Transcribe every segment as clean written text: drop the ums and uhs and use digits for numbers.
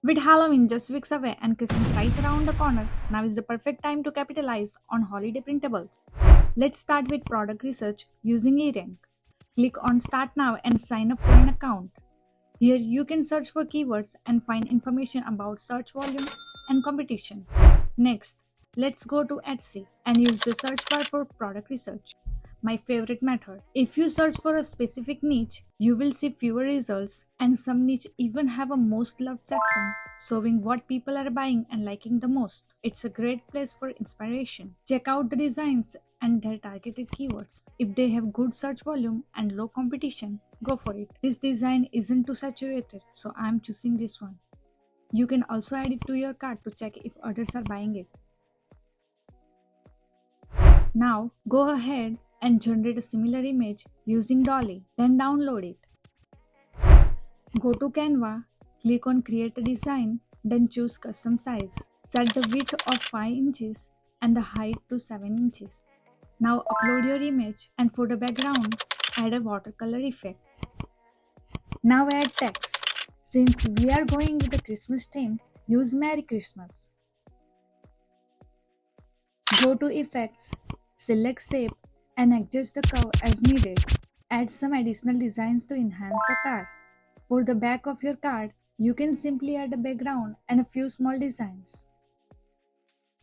With Halloween just weeks away and Christmas right around the corner, now is the perfect time to capitalize on holiday printables. Let's start with product research using eRank. Click on Start Now and sign up for an account. Here you can search for keywords and find information about search volume and competition. Next, let's go to Etsy and use the search bar for product research. My favorite method. If you search for a specific niche, you will see fewer results, and some niche even have a most loved section showing what people are buying and liking the most. It's a great place for inspiration. Check out the designs and their targeted keywords. If they have good search volume and low competition, go for it. This design isn't too saturated, so I'm choosing this one. You can also add it to your cart to check if others are buying it. Now, go ahead and generate a similar image using DALL-E, then download it. Go to Canva, click on Create a Design, then choose Custom Size. Set the width of 5 inches and the height to 7 inches. Now upload your image, and for the background, add a watercolor effect. Now add text. Since we are going with the Christmas theme, use Merry Christmas. Go to Effects, select Shape, and adjust the curve as needed. Add some additional designs to enhance the card. For the back of your card, you can simply add a background and a few small designs.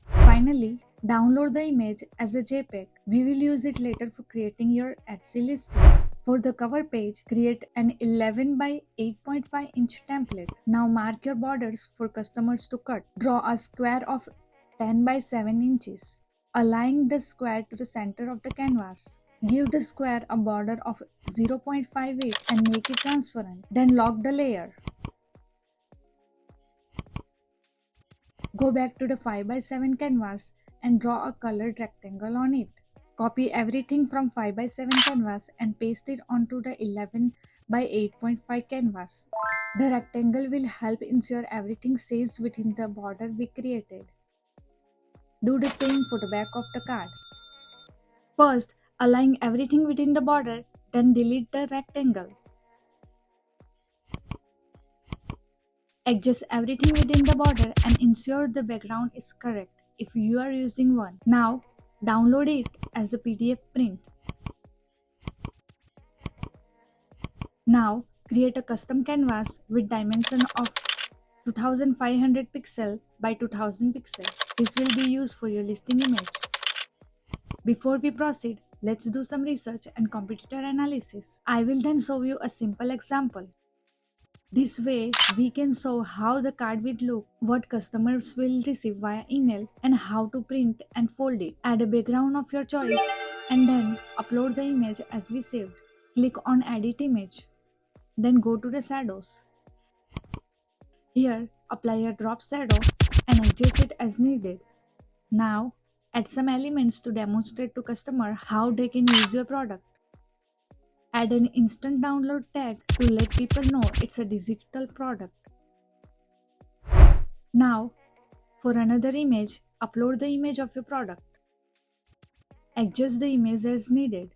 Finally, download the image as a JPEG. We will use it later for creating your Etsy listing. For the cover page, create an 11 by 8.5 inch template. Now mark your borders for customers to cut. Draw a square of 10 by 7 inches. Align the square to the center of the canvas. Give the square a border of 0.58 and make it transparent. Then lock the layer. Go back to the 5 by 7 canvas and draw a colored rectangle on it. Copy everything from 5 by 7 canvas and paste it onto the 11 by 8.5 canvas. The rectangle will help ensure everything stays within the border we created. Do the same for the back of the card. First, align everything within the border, then delete the rectangle. Adjust everything within the border and ensure the background is correct if you are using one. Now, download it as a PDF print. Now, create a custom canvas with dimension of 2500 pixel by 2000 pixel. This will be used for your listing image. Before we proceed, let's do some research and competitor analysis. I will then show you a simple example. This way, we can show how the card will look, what customers will receive via email, and how to print and fold it. Add a background of your choice and then upload the image as we saved. Click on Edit Image. Then go to the shadows. Here, apply a drop shadow and adjust it as needed. Now, add some elements to demonstrate to customer how they can use your product. Add an instant download tag to let people know it's a digital product. Now, for another image, upload the image of your product. Adjust the image as needed.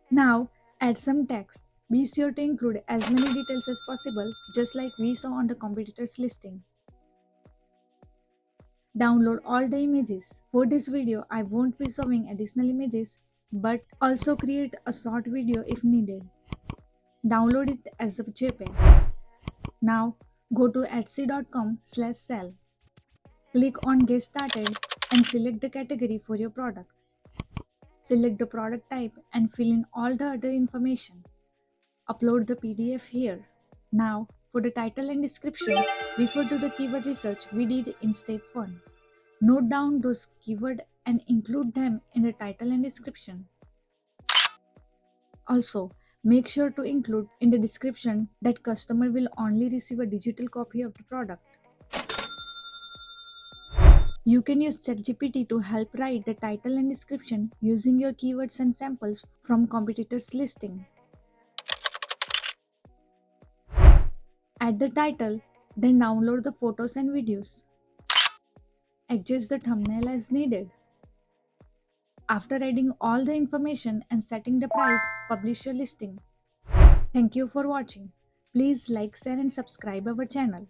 Now, add some text. Be sure to include as many details as possible, just like we saw on the competitor's listing. Download all the images. For this video, I won't be showing additional images, but also create a short video if needed. Download it as a JPEG. Now, go to etsy.com/sell. Click on Get Started and select the category for your product. Select the product type and fill in all the other information. Upload the PDF here. Now, for the title and description, refer to the keyword research we did in step 1. Note down those keywords and include them in the title and description. Also, make sure to include in the description that customer will only receive a digital copy of the product. You can use ChatGPT to help write the title and description using your keywords and samples from competitors' listing. Add the title, then download the photos and videos. Adjust the thumbnail as needed. After adding all the information and setting the price, publish your listing. Thank you for watching. Please like, share and subscribe our channel.